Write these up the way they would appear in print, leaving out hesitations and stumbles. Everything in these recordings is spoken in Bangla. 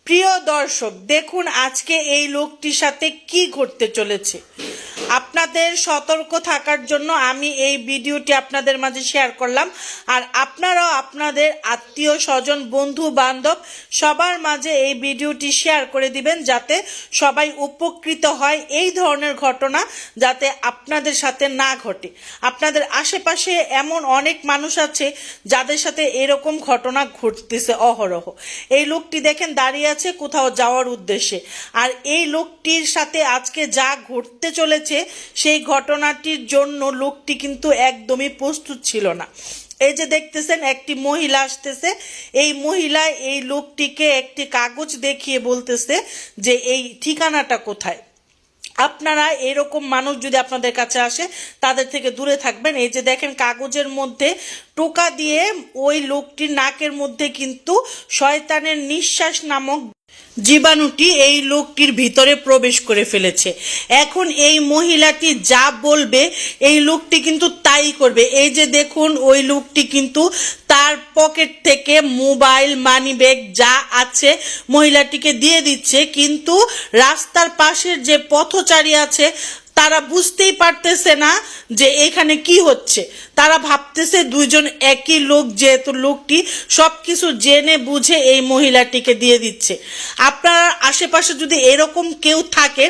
প্রিয় দর্শক, দেখুন আজকে এই লোকটির সাথে কি ঘটতে চলেছে। আপনাদের সতর্ক থাকার জন্য আমি এই ভিডিওটি আপনাদের মাঝে শেয়ার করলাম। আর আপনারাও আপনাদের আত্মীয় স্বজন, বন্ধু বান্ধব সবার মাঝে এই ভিডিওটি শেয়ার করে দিবেন, যাতে সবাই উপকৃত হয়। এই ধরনের ঘটনা যাতে আপনাদের সাথে না ঘটে। আপনাদের আশেপাশে এমন অনেক মানুষ আছে যাদের সাথে এরকম ঘটনা ঘটতেছে অহরহ। এই লোকটি দেখেন দাঁড়িয়ে আছে কোথাও যাওয়ার উদ্দেশ্যে, আর এই লোকটির সাথে আজকে যা ঘটতে চলেছে সেই ঘটনাটির জন্য লোকটি কিন্তু একদমই প্রস্তুত ছিল না। এই যে দেখতেছেন একটি মহিলা আসতেছে, এই মহিলা এই লোকটিকে একটি কাগজ দেখিয়ে বলতেছে যে এই ঠিকানাটা কোথায়। আপনারা এরকম মানুষ যদি আপনাদের কাছে আসে তাদের থেকে দূরে থাকবেন। এই যে দেখেন কাগজের মধ্যে টোকা দিয়ে ওই লোকটির নাকের মধ্যে কিন্তু শয়তানের নিঃশ্বাস নামক জীবাণুটি এই লোকটির ভিতরে প্রবেশ করে ফেলেছে। এখন এই মহিলাটি যা বলবে এই লোকটি কিন্তু তাই করবে। এই যে দেখুন ওই লোকটি কিন্তু তার পকেট থেকে মোবাইল, মানি ব্যাগ যা আছে মহিলাটিকে দিয়ে দিচ্ছে, কিন্তু রাস্তার পাশের যে পথচারী আছে তারা বুঝতেই পারতেছে না যে এখানে কি হচ্ছে। তারা ভাবতেছে দুইজন একই লোক, যেহেতু লোকটি সবকিছু জেনে বুঝে এই মহিলাটিকে দিয়ে দিচ্ছে। আপনার আশেপাশে যদি এরকম কেউ থাকে,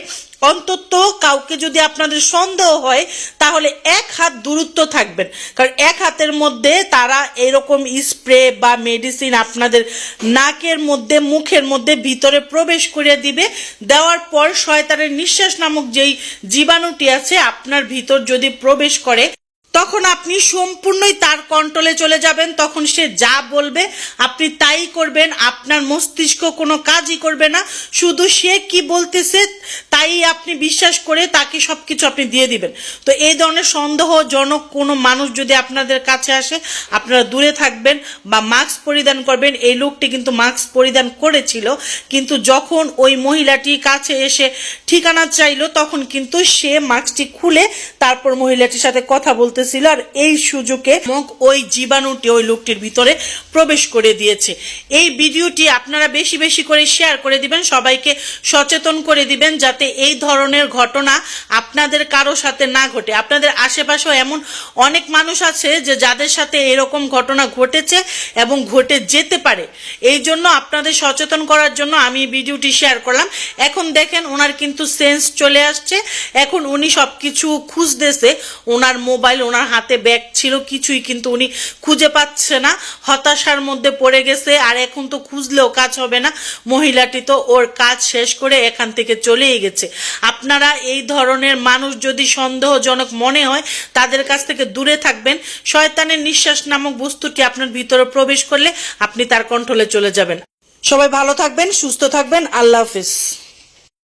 অন্তত কাউকে যদি আপনাদের সন্দেহ হয় তাহলে এক হাত দূরত্ব থাকবেন, কারণ এক হাতের মধ্যে তারা এরকম স্প্রে বা মেডিসিন আপনাদের নাকের মধ্যে, মুখের মধ্যে ভিতরে প্রবেশ করে দিবে। দেওয়ার পর শয়তানের নিঃশ্বাস নামক যেই জীবাণুটি আছে আপনার ভিতর যদি প্রবেশ করে, তখন আপনি সম্পূর্ণই তার কন্ট্রোলে চলে যাবেন। তখন সে যা বলবে আপনি তাই করবেন, আপনার মস্তিষ্ক কোনো কাজই করবে না, শুধু সে কি বলতেছে তাই আপনি বিশ্বাস করে তাকে সবকিছু আপনি দিয়ে দিবেন। তো এই ধরনের সন্দেহজনক কোনো মানুষ যদি আপনাদের কাছে আসে আপনারা দূরে থাকবেন বা মাস্ক পরিধান করবেন। এই লোকটি কিন্তু মাস্ক পরিধান করেছিল, কিন্তু যখন ওই মহিলাটির কাছে এসে ঠিকানা চাইলো তখন কিন্তু সে মাস্কটি খুলে তারপর মহিলাটির সাথে কথা বলতে ছিল, আর এই সুযোগে ওই জীবাণুটি ওই লোকটির ভিতরে প্রবেশ করে দিয়েছে। এই ভিডিওটি আপনারা বেশি বেশি করে শেয়ার করে দিবেন, সবাইকে সচেতন করে দিবেন যাতে এই ধরনের ঘটনা আপনাদের কারো সাথে না ঘটে। আপনাদের আশেপাশেও এমন অনেক মানুষ আছে যে যাদের সাথে এরকম ঘটনা ঘটেছে এবং ঘটে যেতে পারে। এই জন্য আপনাদের সচেতন করার জন্য আমি ভিডিওটি শেয়ার করলাম। এখন দেখেন ওনার কিন্তু সেন্স চলে আসছে, এখন উনি সবকিছু খুঁজতেছে। ওনার মোবাইল, ওনার হাতে ব্যাগ ছিল, কিছুই কিন্তু উনি খুঁজে পাচ্ছে না, হতাশার মধ্যে পড়ে গেছে। আর এখন তো খুঁজলেও কাজ হবে না, মহিলাটি তো ওর কাজ শেষ করে এখান থেকে চলেই গেছে। আপনারা এই ধরনের মানুষ যদি সন্দেহজনক মনে হয় তাদের কাছ থেকে দূরে থাকবেন। শয়তানের নিঃশ্বাস নামক বস্তুটি আপনার ভিতরে প্রবেশ করলে আপনি তার কন্ট্রোলে চলে যাবেন। সবাই ভালো থাকবেন, সুস্থ থাকবেন। আল্লাহ হাফেজ।